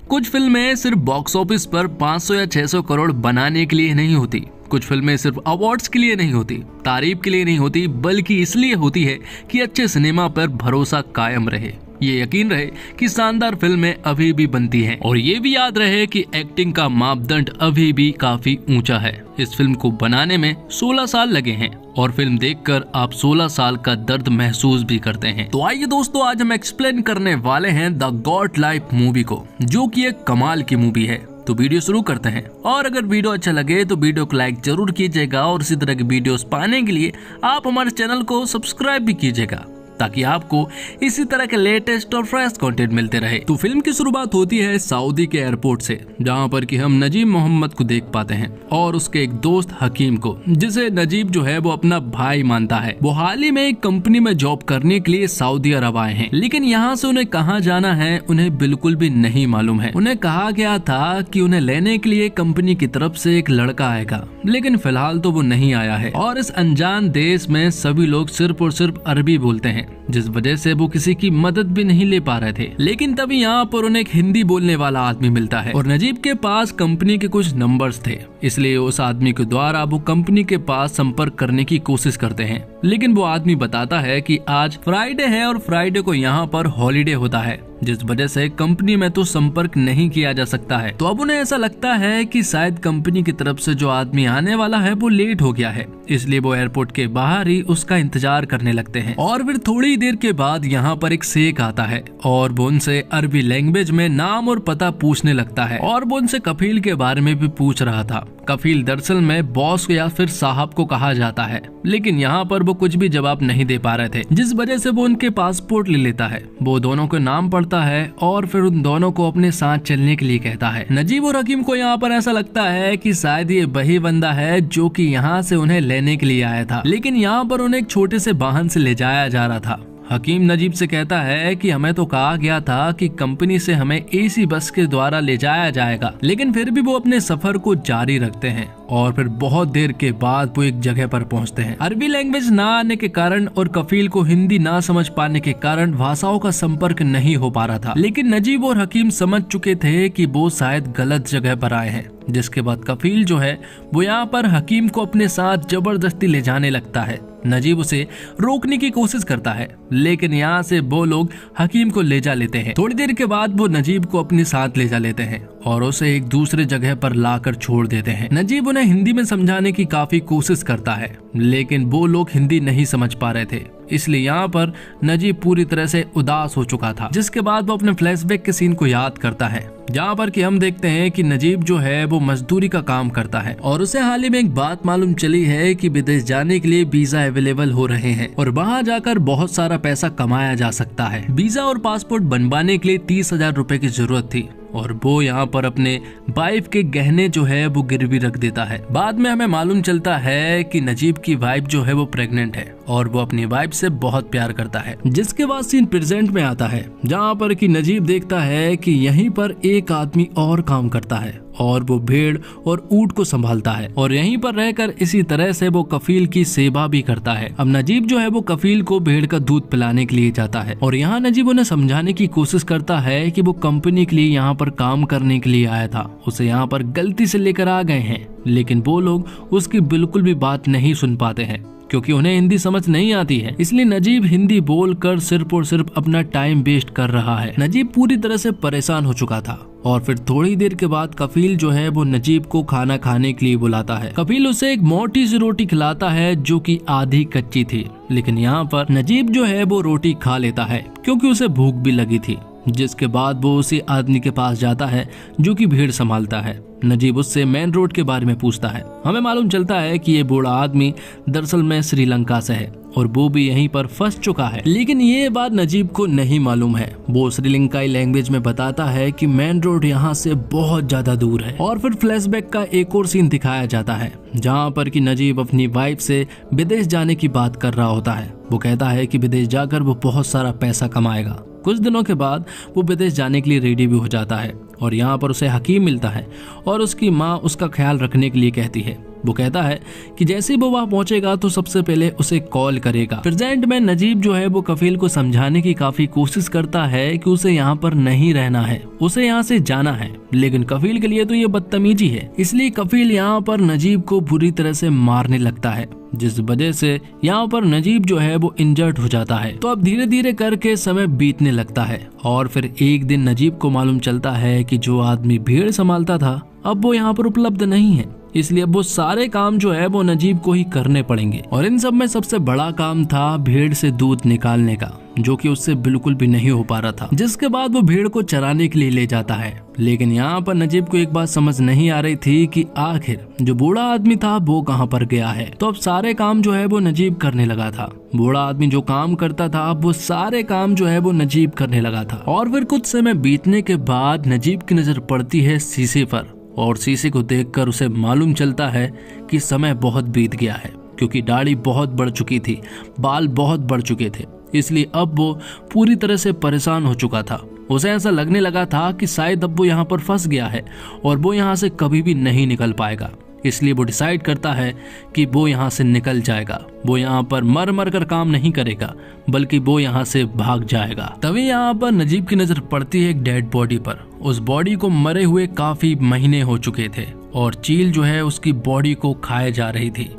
कुछ फिल्में सिर्फ बॉक्स ऑफिस पर 500 या 600 करोड़ बनाने के लिए नहीं होती। कुछ फिल्में सिर्फ अवार्ड्स के लिए नहीं होती, तारीफ के लिए नहीं होती, बल्कि इसलिए होती है कि अच्छे सिनेमा पर भरोसा कायम रहे, ये यकीन रहे कि शानदार फिल्में अभी भी बनती हैं और ये भी याद रहे कि एक्टिंग का मापदंड अभी भी काफी ऊंचा है। इस फिल्म को बनाने में 16 साल लगे हैं और फिल्म देखकर आप 16 साल का दर्द महसूस भी करते हैं। तो आइए दोस्तों, आज हम एक्सप्लेन करने वाले हैं द गॉड लाइफ मूवी को, जो कि एक कमाल की मूवी है। तो वीडियो शुरू करते हैं और अगर वीडियो अच्छा लगे तो वीडियो को लाइक जरूर कीजिएगा और इसी तरह की वीडियोस पाने के लिए आप हमारे चैनल को सब्सक्राइब भी कीजिएगा ताकि आपको इसी तरह के लेटेस्ट और फ्रेश कंटेंट मिलते रहे। तो फिल्म की शुरुआत होती है सऊदी के एयरपोर्ट से, जहां पर कि हम नजीब मोहम्मद को देख पाते हैं और उसके एक दोस्त हकीम को, जिसे नजीब जो है वो अपना भाई मानता है। वो हाल ही में एक कंपनी में जॉब करने के लिए सऊदी अरब आए हैं, लेकिन यहाँ से उन्हें कहाँ जाना है उन्हें बिल्कुल भी नहीं मालूम है। उन्हें कहा गया था कि उन्हें लेने के लिए कंपनी की तरफ से एक लड़का आएगा, लेकिन फिलहाल तो वो नहीं आया है और इस अनजान देश में सभी लोग सिर्फ और सिर्फ अरबी बोलते हैं, जिस वजह से वो किसी की मदद भी नहीं ले पा रहे थे। लेकिन तभी यहाँ पर उन्हें एक हिंदी बोलने वाला आदमी मिलता है और नजीब के पास कंपनी के कुछ नंबर्स थे, इसलिए उस आदमी के द्वारा वो कंपनी के पास संपर्क करने की कोशिश करते हैं। लेकिन वो आदमी बताता है कि आज फ्राइडे है और फ्राइडे को यहाँ पर हॉलीडे होता है, जिस वजह से कंपनी में तो संपर्क नहीं किया जा सकता है। तो अब उन्हें ऐसा लगता है कि शायद कंपनी की तरफ से जो आदमी आने वाला है वो लेट हो गया है, इसलिए वो एयरपोर्ट के बाहर ही उसका इंतजार करने लगते हैं। और फिर थोड़ी देर के बाद यहाँ पर एक शेख आता है और वो उनसे अरबी लैंग्वेज में नाम और पता पूछने लगता है और वो उनसे कफील के बारे में भी पूछ रहा था। कफील दरअसल में बॉस या फिर साहब को कहा जाता है, लेकिन यहाँ पर वो कुछ भी जवाब नहीं दे पा रहे थे, जिस वजह से वो उनके पासपोर्ट ले लेता है। वो दोनों के नाम पढ़ता है और फिर उन दोनों को अपने साथ चलने के लिए कहता है। नजीब और हकीम को यहाँ पर ऐसा लगता है कि शायद ये वही बंदा है जो कि यहाँ से उन्हें लेने के लिए आया था, लेकिन यहाँ पर उन्हें एक छोटे से वाहन से ले जाया जा रहा था। हकीम नजीब से कहता है कि हमें तो कहा गया था कि कंपनी से हमें एसी बस के द्वारा ले जाया जाएगा, लेकिन फिर भी वो अपने सफर को जारी रखते हैं और फिर बहुत देर के बाद वो एक जगह पर पहुंचते हैं। अरबी लैंग्वेज ना आने के कारण और कफील को हिंदी ना समझ पाने के कारण भाषाओं का संपर्क नहीं हो पा रहा था, लेकिन नजीब और हकीम समझ चुके थे कि वो शायद गलत जगह पर आए हैं। जिसके बाद कफील जो है वो यहाँ पर हकीम को अपने साथ जबरदस्ती ले जाने लगता है। नजीब उसे रोकने की कोशिश करता है, लेकिन यहाँ से वो लोग हकीम को ले जा लेते हैं। थोड़ी देर के बाद वो नजीब को अपने साथ ले जा लेते हैं और उसे एक दूसरे जगह पर लाकर छोड़ देते हैं। नजीब उन्हें हिंदी में समझाने की काफी कोशिश करता है, लेकिन वो लोग हिंदी नहीं समझ पा रहे थे, इसलिए यहाँ पर नजीब पूरी तरह से उदास हो चुका था। जिसके बाद वो अपने फ्लैशबैक के सीन को याद करता है, जहाँ पर कि हम देखते हैं कि नजीब जो है वो मजदूरी का काम करता है और उसे हाल ही में एक बात मालूम चली है कि विदेश जाने के लिए वीजा अवेलेबल हो रहे हैं और वहाँ जाकर बहुत सारा पैसा कमाया जा सकता है। वीजा और पासपोर्ट बनवाने के लिए 30,000 रुपए की जरूरत थी और वो यहाँ पर अपने वाइफ के गहने जो है वो गिरवी रख देता है। बाद में हमें मालूम चलता है कि नजीब की वाइफ जो है वो प्रेग्नेंट है और वो अपनी वाइफ से बहुत प्यार करता है। जिसके बाद सीन प्रेजेंट में आता है, जहाँ पर कि नजीब देखता है कि यहीं पर एक आदमी और काम करता है और वो भेड़ और ऊंट को संभालता है और यहीं पर रहकर इसी तरह से वो कफील की सेवा भी करता है। अब नजीब जो है वो कफील को भेड़ का दूध पिलाने के लिए जाता है और यहाँ नजीब उन्हें समझाने की कोशिश करता है कि वो कंपनी के लिए यहाँ पर काम करने के लिए आया था, उसे यहाँ पर गलती से लेकर आ गए हैं, लेकिन वो लोग उसकी बिल्कुल भी बात नहीं सुन पाते हैं क्योंकि उन्हें हिंदी समझ नहीं आती है। इसलिए नजीब हिंदी बोलकर सिर्फ और सिर्फ अपना टाइम वेस्ट कर रहा है। नजीब पूरी तरह से परेशान हो चुका था और फिर थोड़ी देर के बाद कफील जो है वो नजीब को खाना खाने के लिए बुलाता है। कफील उसे एक मोटी सी रोटी खिलाता है जो कि आधी कच्ची थी, लेकिन यहाँ पर नजीब जो है वो रोटी खा लेता है क्योंकि उसे भूख भी लगी थी। जिसके बाद वो उसी आदमी के पास जाता है जो कि भीड़ संभालता है। नजीब उससे मेन रोड के बारे में पूछता है। हमें मालूम चलता है कि ये बूढ़ा आदमी दरअसल में श्रीलंका से है और वो भी यहीं पर फंस चुका है, लेकिन ये बात नजीब को नहीं मालूम है। वो श्रीलंकाई लैंग्वेज में बताता है कि मेन रोड यहाँ से बहुत ज्यादा दूर है। और फिर फ्लैशबैक का एक और सीन दिखाया जाता है, जहाँ पर कि नजीब अपनी वाइफ से विदेश जाने की बात कर रहा होता है। वो कहता है कि विदेश जाकर वो बहुत सारा पैसा कमाएगा। कुछ दिनों के बाद वो विदेश जाने के लिए रेडी भी हो जाता है और यहाँ पर उसे हकीम मिलता है और उसकी माँ उसका ख्याल रखने के लिए कहती है। वो कहता है कि जैसे ही वो वहाँ पहुंचेगा तो सबसे पहले उसे कॉल करेगा। प्रेजेंट में नजीब जो है वो कफील को समझाने की काफी कोशिश करता है कि उसे यहाँ पर नहीं रहना है, उसे यहाँ से जाना है, लेकिन कफील के लिए तो ये बदतमीजी है। इसलिए कफील यहाँ पर नजीब को बुरी तरह से मारने लगता है, जिस वजह से यहाँ पर नजीब जो है वो इंजर्ड हो जाता है। तो अब धीरे धीरे करके समय बीतने लगता है और फिर एक दिन नजीब को मालूम चलता है कि जो आदमी भीड़ संभालता था अब वो यहाँ पर उपलब्ध नहीं है, इसलिए अब वो सारे काम जो है वो नजीब को ही करने पड़ेंगे। और इन सब में सबसे बड़ा काम था भीड़ से दूध निकालने का, जो कि उससे बिल्कुल भी नहीं हो पा रहा था। जिसके बाद वो भीड़ को चराने के लिए ले जाता है, लेकिन यहाँ पर नजीब को एक बात समझ नहीं आ रही थी कि आखिर जो बूढ़ा आदमी था वो कहाँ पर गया है। तो अब सारे काम जो है वो नजीब करने लगा था। बूढ़ा आदमी जो काम करता था अब वो सारे काम जो है वो नजीब करने लगा था। और फिर कुछ समय बीतने के बाद नजीब की नजर पड़ती है शीशे पर, और शीशे को देखकर उसे मालूम चलता है कि समय बहुत बीत गया है, क्योंकि दाढ़ी बहुत बढ़ चुकी थी, बाल बहुत बढ़ चुके थे, इसलिए अब वो पूरी तरह से परेशान हो चुका था। उसे ऐसा लगने लगा था कि शायद अब वो यहाँ पर फंस गया है और वो यहाँ से कभी भी नहीं निकल पाएगा। इसलिए वो डिसाइड करता है कि वो यहाँ से निकल जाएगा। वो यहाँ पर मर मर कर काम नहीं करेगा, बल्कि वो यहाँ से भाग जाएगा। तभी यहाँ पर नजीब की नजर पड़ती है एक डेड बॉडी पर। उस बॉडी को मरे हुए काफी महीने हो चुके थे और चील जो है उसकी बॉडी को खाए जा रही थी।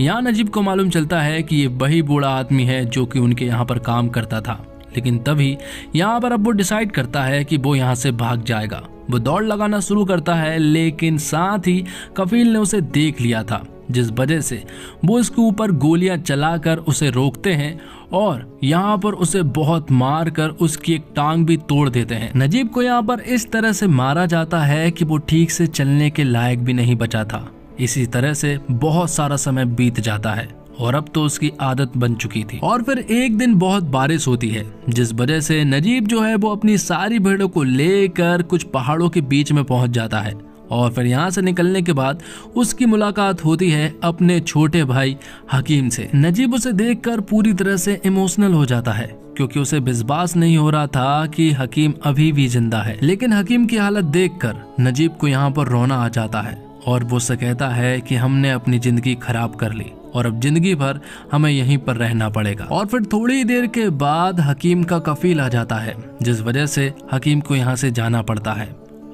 यहाँ नजीब को मालूम चलता है कि ये वही बूढ़ा आदमी है जो कि उनके यहाँ पर काम करता था। लेकिन तभी यहाँ पर अब वो डिसाइड करता है कि वो यहाँ से भाग जाएगा। वो दौड़ लगाना शुरू करता है, लेकिन साथ ही कफील ने उसे देख लिया था, जिस वजह से वो इसके ऊपर गोलियां चलाकर उसे रोकते हैं और यहाँ पर उसे बहुत मार कर उसकी एक टांग भी तोड़ देते हैं। नजीब को यहाँ पर इस तरह से मारा जाता है कि वो ठीक से चलने के लायक भी नहीं बचा था। इसी तरह से बहुत सारा समय बीत जाता है और अब तो उसकी आदत बन चुकी थी। और फिर एक दिन बहुत बारिश होती है, जिस वजह से नजीब जो है वो अपनी सारी भेड़ों को लेकर कुछ पहाड़ों के बीच में पहुंच जाता है। और फिर यहाँ से निकलने के बाद उसकी मुलाकात होती है अपने छोटे भाई हकीम से। नजीब उसे देखकर पूरी तरह से इमोशनल हो जाता है, क्योंकि उसे विश्वास नहीं हो रहा था कि हकीम अभी भी जिंदा है। लेकिन हकीम की हालत देखकर नजीब को यहाँ पर रोना आ जाता है और वो उससे कहता है कि हमने अपनी जिंदगी खराब कर ली और अब जिंदगी भर हमें यहीं पर रहना पड़ेगा। और फिर थोड़ी देर के बाद हकीम का कफील आ जाता है, जिस वजह से हकीम को यहाँ से जाना पड़ता है।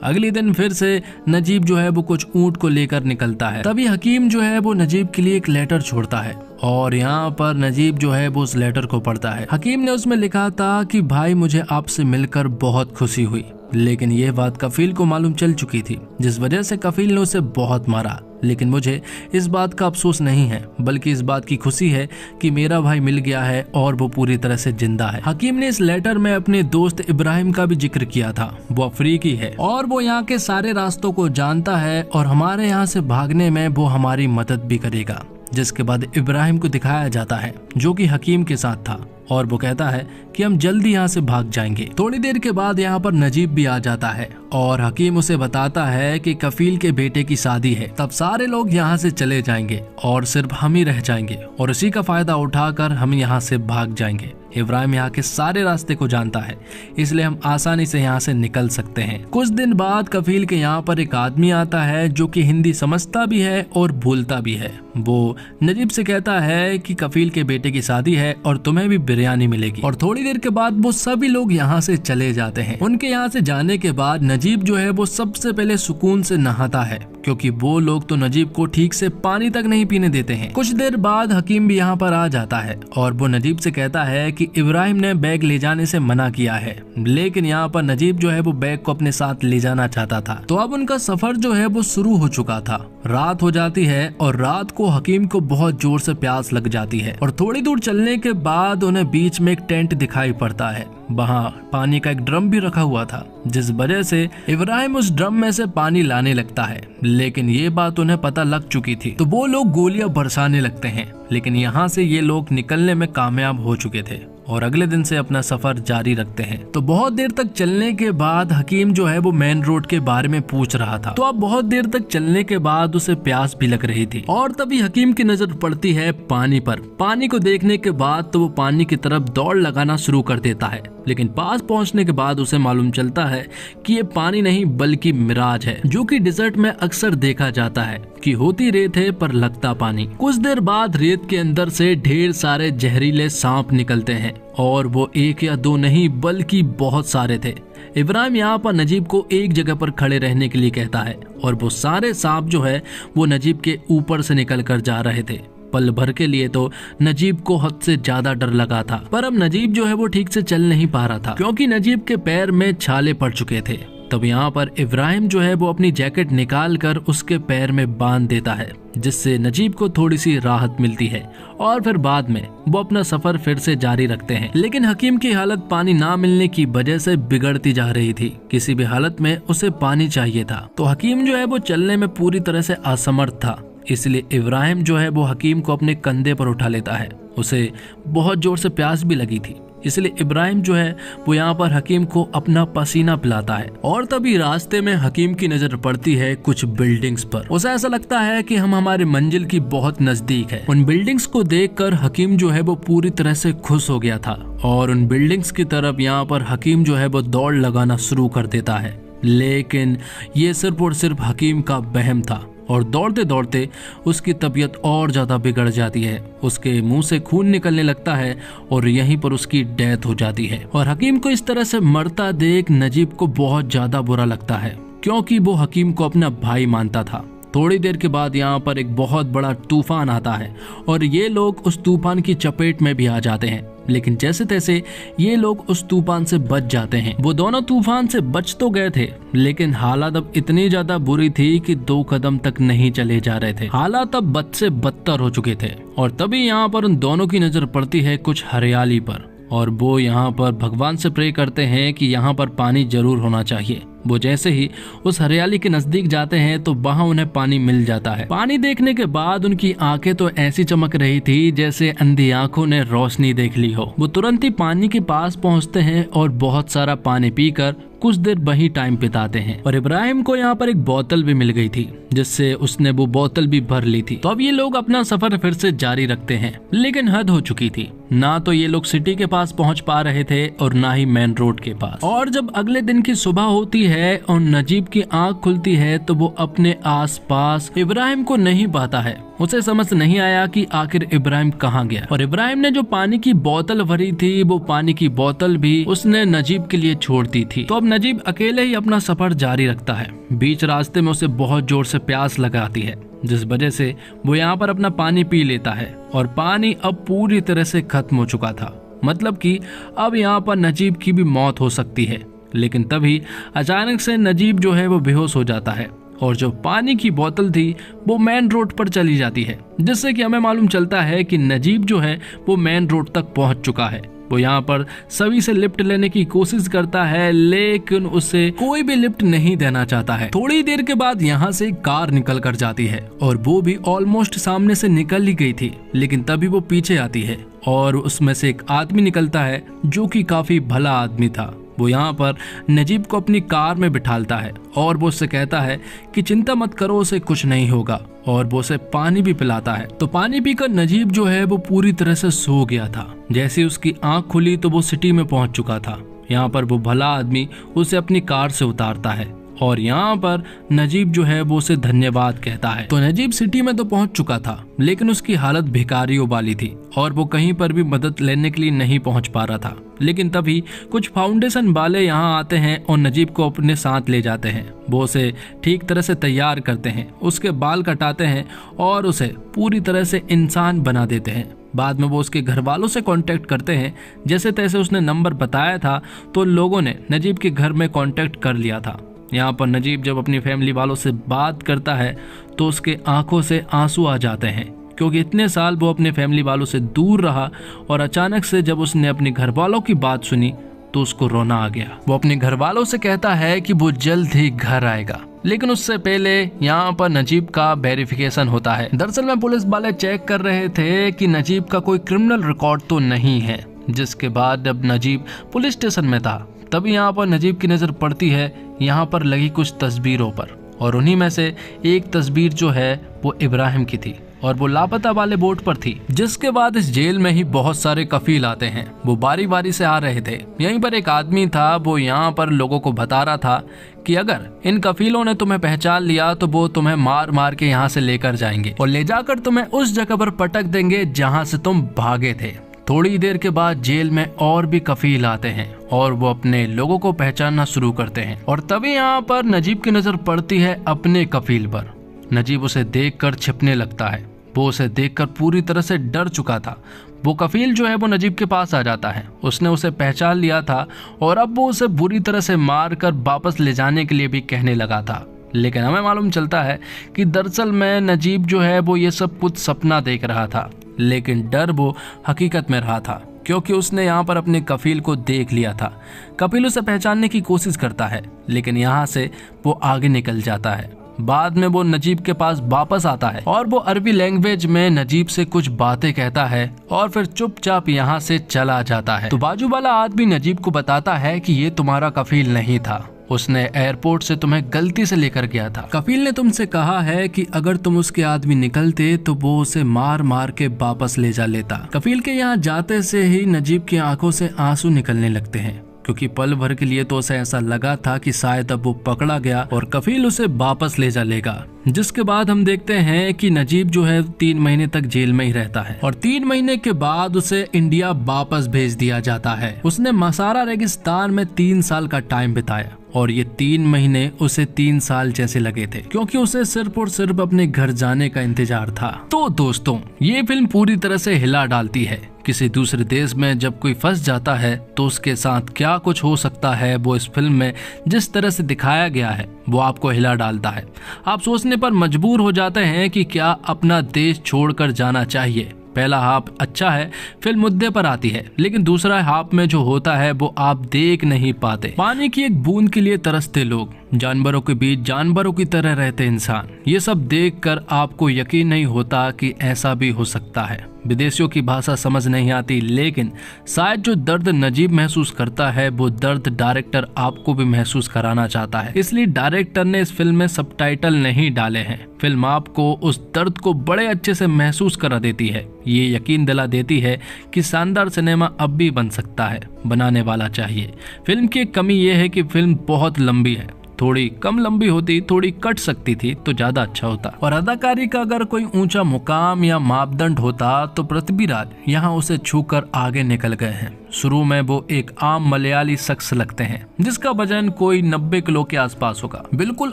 अगले दिन फिर से नजीब जो है वो कुछ ऊंट को लेकर निकलता है। तभी हकीम जो है वो नजीब के लिए एक लेटर छोड़ता है और यहाँ पर नजीब जो है वो उस लेटर को पढ़ता है। हकीम ने उसमें लिखा था कि भाई मुझे आपसे मिलकर बहुत खुशी हुई, लेकिन यह बात कफील को मालूम चल चुकी थी, जिस वजह से कफील ने उसे बहुत मारा। लेकिन मुझे इस बात का अफसोस नहीं है, बल्कि इस बात की खुशी है कि मेरा भाई मिल गया है और वो पूरी तरह से जिंदा है। हकीम ने इस लेटर में अपने दोस्त इब्राहिम का भी जिक्र किया था। वो अफ्रीकी है और वो यहाँ के सारे रास्तों को जानता है और हमारे यहाँ से भागने में वो हमारी मदद भी करेगा। जिसके बाद इब्राहिम को दिखाया जाता है जो कि हकीम के साथ था और वो कहता है कि हम जल्दी यहाँ से भाग जाएंगे। थोड़ी देर के बाद यहाँ पर नजीब भी आ जाता है और हकीम उसे बताता है कि कफील के बेटे की शादी है, तब सारे लोग यहाँ से चले जाएंगे और सिर्फ हम ही रह जाएंगे और इसी का फायदा उठाकर हम यहाँ से भाग जाएंगे। इब्राहिम यहाँ के सारे रास्ते को जानता है, इसलिए हम आसानी से यहाँ से निकल सकते हैं। कुछ दिन बाद कफील के यहाँ पर एक आदमी आता है जो कि हिंदी समझता भी है और बोलता भी है। वो नजीब से कहता है कि कफील के बेटे की शादी है और तुम्हें भी बिरयानी मिलेगी। और थोड़ी देर के बाद वो सभी लोग यहाँ से चले जाते हैं। उनके यहाँ से जाने के बाद नजीब जो है वो सबसे पहले सुकून से नहाता है, क्योंकि वो लोग तो नजीब को ठीक से पानी तक नहीं पीने देते हैं। कुछ देर बाद हकीम भी यहाँ पर आ जाता है और वो नजीब से कहता है कि इब्राहिम ने बैग ले जाने से मना किया है, लेकिन यहाँ पर नजीब जो है वो बैग को अपने साथ ले जाना चाहता था। तो अब उनका सफर जो है वो शुरू हो चुका था। रात हो जाती है और रात को हकीम को बहुत जोर से प्यास लग जाती है और थोड़ी दूर चलने के बाद उन्हें बीच में एक टेंट दिखाई पड़ता है। वहाँ पानी का एक ड्रम भी रखा हुआ था, जिस वजह से इब्राहिम उस ड्रम में से पानी लाने लगता है। लेकिन ये बात उन्हें पता लग चुकी थी, तो वो लोग गोलियां बरसाने लगते हैं। लेकिन यहाँ से ये लोग निकलने में कामयाब हो चुके थे और अगले दिन से अपना सफर जारी रखते हैं। तो बहुत देर तक चलने के बाद हकीम जो है वो मेन रोड के बारे में पूछ रहा था। तो अब बहुत देर तक चलने के बाद उसे प्यास भी लग रही थी और तभी हकीम की नजर पड़ती है पानी पर। पानी को देखने के बाद तो वो पानी की तरफ दौड़ लगाना शुरू कर देता है लेकिन पास पहुंचने के बाद उसे मालूम चलता है कि ये पानी नहीं बल्कि मिराज है, जो कि डिजर्ट में अक्सर देखा जाता है कि होती रेत है पर लगता पानी। कुछ देर बाद रेत के अंदर से ढेर सारे जहरीले सांप निकलते हैं और वो एक या दो नहीं बल्कि बहुत सारे थे। इब्राहिम यहाँ पर नजीब को एक जगह पर खड़े रहने के लिए कहता है और वो सारे सांप जो है वो नजीब के ऊपर से निकल कर जा रहे थे। पल भर के लिए तो नजीब को हद से ज्यादा डर लगा था, पर अब नजीब जो है वो ठीक से चल नहीं पा रहा था क्योंकि नजीब के पैर में छाले पड़ चुके थे। तब यहाँ पर इब्राहिम जो है वो अपनी जैकेट निकाल कर उसके पैर में बांध देता है, जिससे नजीब को थोड़ी सी राहत मिलती है और फिर बाद में वो अपना सफर फिर से जारी रखते हैं। लेकिन हकीम की हालत पानी ना मिलने की वजह से बिगड़ती जा रही थी। किसी भी हालत में उसे पानी चाहिए था, तो हकीम जो है वो चलने में पूरी तरह से असमर्थ था। इसलिए इब्राहिम जो है वो हकीम को अपने कंधे पर उठा लेता है। उसे बहुत जोर से प्यास भी लगी थी, इसलिए इब्राहिम जो है वो यहाँ पर हकीम को अपना पसीना पिलाता है। और तभी रास्ते में हकीम की नजर पड़ती है कुछ बिल्डिंग्स पर। उसे ऐसा लगता है कि हम हमारे मंजिल की बहुत नजदीक है। उन बिल्डिंग्स को देखकर हकीम जो है वो पूरी तरह से खुश हो गया था और उन बिल्डिंग्स की तरफ यहाँ पर हकीम जो है वो दौड़ लगाना शुरू कर देता है। लेकिन ये सिर्फ और सिर्फ हकीम का वहम था और दौड़ते दौड़ते उसकी तबीयत और ज्यादा बिगड़ जाती है। उसके मुंह से खून निकलने लगता है और यहीं पर उसकी डेथ हो जाती है। और हकीम को इस तरह से मरता देख नजीब को बहुत ज्यादा बुरा लगता है क्योंकि वो हकीम को अपना भाई मानता था। थोड़ी देर के बाद यहाँ पर एक बहुत बड़ा तूफान आता है और ये लोग उस तूफान की चपेट में भी आ जाते हैं, लेकिन जैसे तैसे ये लोग उस तूफान से बच जाते हैं। वो दोनों तूफान से बच तो गए थे, लेकिन हालात अब इतनी ज्यादा बुरी थी कि 2 कदम तक नहीं चले जा रहे थे। हालात अब बद से बदतर हो चुके थे और तभी यहाँ पर उन दोनों की नजर पड़ती है कुछ हरियाली पर और वो यहाँ पर भगवान से प्रे करते हैं कि यहाँ पर पानी जरूर होना चाहिए। वो जैसे ही उस हरियाली के नजदीक जाते हैं तो वहाँ उन्हें पानी मिल जाता है। पानी देखने के बाद उनकी आंखें तो ऐसी चमक रही थी जैसे अंधी आंखों ने रोशनी देख ली हो। वो तुरंत ही पानी के पास पहुँचते हैं और बहुत सारा पानी पीकर कुछ देर वही टाइम बिताते हैं। और इब्राहिम को यहाँ पर एक बोतल भी मिल गई थी जिससे उसने वो बोतल भी भर ली थी। तो अब ये लोग अपना सफर फिर से जारी रखते हैं, लेकिन हद हो चुकी थी। ना तो ये लोग सिटी के पास पहुँच पा रहे थे और ना ही मेन रोड के पास। और जब अगले दिन की सुबह होती है और नजीब की आंख खुलती है तो वो अपने आसपास इब्राहिम को नहीं पाता है। उसे समझ नहीं आया कि आखिर इब्राहिम कहाँ गया। और इब्राहिम ने जो पानी की बोतल भरी थी वो पानी की बोतल भी उसने नजीब के लिए छोड़ दी थी। तो अब नजीब अकेले ही अपना सफर जारी रखता है। बीच रास्ते में उसे बहुत जोर से प्यास लगाती है, जिस वजह से वो यहाँ पर अपना पानी पी लेता है और पानी अब पूरी तरह से खत्म हो चुका था। मतलब कि अब यहाँ पर नजीब की भी मौत हो सकती है। लेकिन तभी अचानक से नजीब जो है वो बेहोश हो जाता है और जो पानी की बोतल थी वो मेन रोड पर चली जाती है, जिससे कि हमें मालूम चलता है कि नजीब जो है वो मेन रोड तक पहुंच चुका है। वो यहाँ पर सभी से लिफ्ट लेने की कोशिश करता है, लेकिन उसे कोई भी लिफ्ट नहीं देना चाहता है। थोड़ी देर के बाद यहाँ से कार निकल कर जाती है और वो भी ऑलमोस्ट सामने से निकल ही गई थी, लेकिन तभी वो पीछे आती है और उसमें से एक आदमी निकलता है जो कि काफी भला आदमी था। वो यहाँ पर नजीब को अपनी कार में बिठालता है और वो उससे कहता है कि चिंता मत करो, उसे कुछ नहीं होगा, और वो उसे पानी भी पिलाता है। तो पानी पीकर नजीब जो है वो पूरी तरह से सो गया था। जैसे उसकी आंख खुली तो वो सिटी में पहुंच चुका था। यहाँ पर वो भला आदमी उसे अपनी कार से उतारता है और यहाँ पर नजीब जो है वो उसे धन्यवाद कहता है। तो नजीब सिटी में तो पहुंच चुका था, लेकिन उसकी हालत भिखारियों वाली थी और वो कहीं पर भी मदद लेने के लिए नहीं पहुंच पा रहा था। लेकिन तभी कुछ फाउंडेशन वाले यहाँ आते हैं और नजीब को अपने साथ ले जाते हैं। वो उसे ठीक तरह से तैयार करते हैं, उसके बाल कटाते हैं और उसे पूरी तरह से इंसान बना देते हैं। बाद में वो उसके घर वालों से कांटेक्ट करते हैं। जैसे तैसे उसने नंबर बताया था तो लोगों ने नजीब के घर में कांटेक्ट कर लिया था। यहाँ पर नजीब जब अपनी फैमिली वालों से बात करता है तो उसके आंखों से आंसू आ जाते हैं, क्योंकि इतने साल वो अपने फैमिली वालों से दूर रहा और अचानक से जब उसने अपने घर वालों की बात सुनी तो उसको रोना आ गया। वो अपने घर वालों से कहता है कि वो जल्द ही घर आएगा, लेकिन उससे पहले यहाँ पर नजीब का वेरिफिकेशन होता है। दरअसल में पुलिस वाले चेक कर रहे थे कि नजीब का कोई क्रिमिनल रिकॉर्ड तो नहीं है, जिसके बाद जब नजीब पुलिस स्टेशन में था तभी यहाँ पर नजीब की नजर पड़ती है यहाँ पर लगी कुछ तस्वीरों पर और उन्हीं में से एक तस्वीर जो है वो इब्राहिम की थी और वो लापता वाले बोट पर थी। जिसके बाद इस जेल में ही बहुत सारे कफील आते हैं। वो बारी बारी से आ रहे थे। यहीं पर एक आदमी था, वो यहाँ पर लोगों को बता रहा था कि अगर इन कफीलों ने तुम्हें पहचान लिया तो वो तुम्हें मार मार के यहाँ से लेकर जाएंगे और ले जाकर तुम्हें उस जगह पर पटक देंगे जहाँ से तुम भागे थे। थोड़ी देर के बाद जेल में और भी कफील आते हैं और वो अपने लोगों को पहचानना शुरू करते हैं और तभी यहाँ पर नजीब की नजर पड़ती है अपने कफील पर। नजीब उसे देखकर छिपने लगता है। वो उसे देखकर पूरी तरह से डर चुका था। वो कफील जो है वो नजीब के पास आ जाता है। उसने उसे पहचान लिया था और अब वो उसे बुरी तरह से मार कर वापस ले जाने के लिए भी कहने लगा था। लेकिन हमें मालूम चलता है कि दरअसल में नजीब जो है वो ये सब कुछ सपना देख रहा था, लेकिन डर वो हकीकत में रहा था, क्योंकि उसने यहाँ पर अपने कफील को देख लिया था। कफील उसे पहचानने की कोशिश करता है, लेकिन यहाँ से वो आगे निकल जाता है। बाद में वो नजीब के पास वापस आता है और वो अरबी लैंग्वेज में नजीब से कुछ बातें कहता है और फिर चुपचाप यहाँ से चला जाता है। तो बाजू वाला आदमी नजीब को बताता है कि ये तुम्हारा कफील नहीं था, उसने एयरपोर्ट से तुम्हें गलती से लेकर गया था। कफील ने तुमसे कहा है कि अगर तुम उसके आदमी निकलते तो वो उसे मार मार के वापस ले जा लेता। कफील के यहाँ जाते से ही नजीब की आंखों से आंसू निकलने लगते हैं, क्योंकि पल भर के लिए तो उसे ऐसा लगा था कि शायद अब वो पकड़ा गया और कफील उसे वापस ले जा लेगा। जिसके बाद हम देखते हैं कि नजीब जो है 3 महीने तक जेल में ही रहता है और 3 महीने के बाद उसे इंडिया वापस भेज दिया जाता है। उसने मसारा रेगिस्तान में 3 साल का टाइम बिताया और ये 3 महीने उसे 3 साल जैसे लगे थे, क्योंकि उसे सिर्फ और सिर्फ अपने घर जाने का इंतजार था। तो दोस्तों, ये फिल्म पूरी तरह से हिला डालती है। किसी दूसरे देश में जब कोई फंस जाता है तो उसके साथ क्या कुछ हो सकता है, वो इस फिल्म में जिस तरह से दिखाया गया है वो आपको हिला डालता है। आप सोचने पर मजबूर हो जाते हैं कि क्या अपना देश छोड़कर जाना चाहिए। पहला हाफ अच्छा है, फिल्म मुद्दे पर आती है, लेकिन दूसरा हाफ में जो होता है वो आप देख नहीं पाते। पानी की एक बूंद के लिए तरसते लोग, जानवरों के बीच जानवरों की तरह रहते इंसान, ये सब देखकर आपको यकीन नहीं होता कि ऐसा भी हो सकता है। विदेशियों की भाषा समझ नहीं आती, लेकिन शायद जो दर्द नजीब महसूस करता है वो दर्द डायरेक्टर आपको भी महसूस कराना चाहता है। इसलिए डायरेक्टर ने इस फिल्म में सबटाइटल नहीं डाले हैं। फिल्म आपको उस दर्द को बड़े अच्छे से महसूस करा देती है। ये यकीन दिला देती है कि शानदार सिनेमा अब भी बन सकता है, बनाने वाला चाहिए। फिल्म की एक कमी यह है कि फिल्म बहुत लंबी है। थोड़ी कम लंबी होती, थोड़ी कट सकती थी तो ज्यादा अच्छा होता। और अदाकारी का अगर कोई ऊंचा मुकाम या मापदंड होता तो पृथ्वीराज यहाँ उसे छूकर आगे निकल गए हैं। शुरू में वो एक आम मलयाली शख्स लगते हैं जिसका वजन कोई 90 किलो के आसपास होगा। बिल्कुल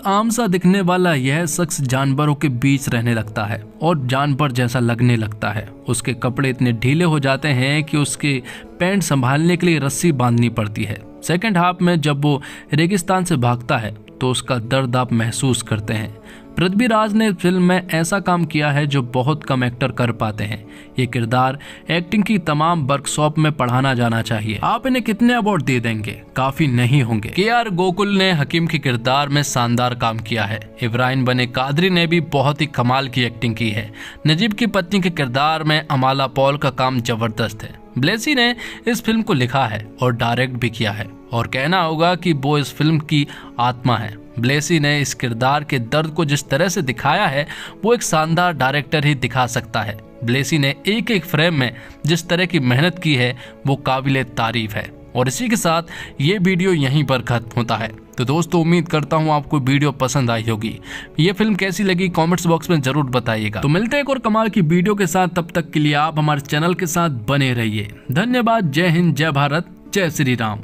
आम सा दिखने वाला यह शख्स जानवरों के बीच रहने लगता है और जानवर जैसा लगने लगता है। उसके कपड़े इतने ढीले हो जाते हैं कि उसके पैंट संभालने के लिए रस्सी बांधनी पड़ती है। सेकंड हाफ में जब वो रेगिस्तान से भागता है तो उसका दर्द आप महसूस करते हैं। पृथ्वीराज ने फिल्म में ऐसा काम किया है जो बहुत कम एक्टर कर पाते हैं। ये किरदार एक्टिंग की तमाम वर्कशॉप में पढ़ाना जाना चाहिए। आप इन्हें कितने अवार्ड दे देंगे? काफी नहीं होंगे। के.आर. गोकुल ने हकीम के किरदार में शानदार काम किया है। इब्राहिम बने कादरी ने भी बहुत ही कमाल की एक्टिंग की है। नजीब की पत्नी के किरदार में अमाला पॉल का काम जबरदस्त है। ब्लेसी ने इस फिल्म को लिखा है और डायरेक्ट भी किया है और कहना होगा कि वो इस फिल्म की आत्मा है। ब्लेसी ने इस किरदार के दर्द को जिस तरह से दिखाया है वो एक शानदार डायरेक्टर ही दिखा सकता है। ब्लेसी ने एक एक फ्रेम में जिस तरह की मेहनत की है वो काबिले तारीफ है। और इसी के साथ ये वीडियो यहीं पर खत्म होता है। तो दोस्तों, उम्मीद करता हूँ आपको वीडियो पसंद आई होगी। ये फिल्म कैसी लगी कमेंट्स बॉक्स में जरूर बताइएगा। तो मिलते हैं एक और कमाल की वीडियो के साथ, तब तक के लिए आप हमारे चैनल के साथ बने रहिए। धन्यवाद। जय हिंद, जय भारत, जय श्री राम।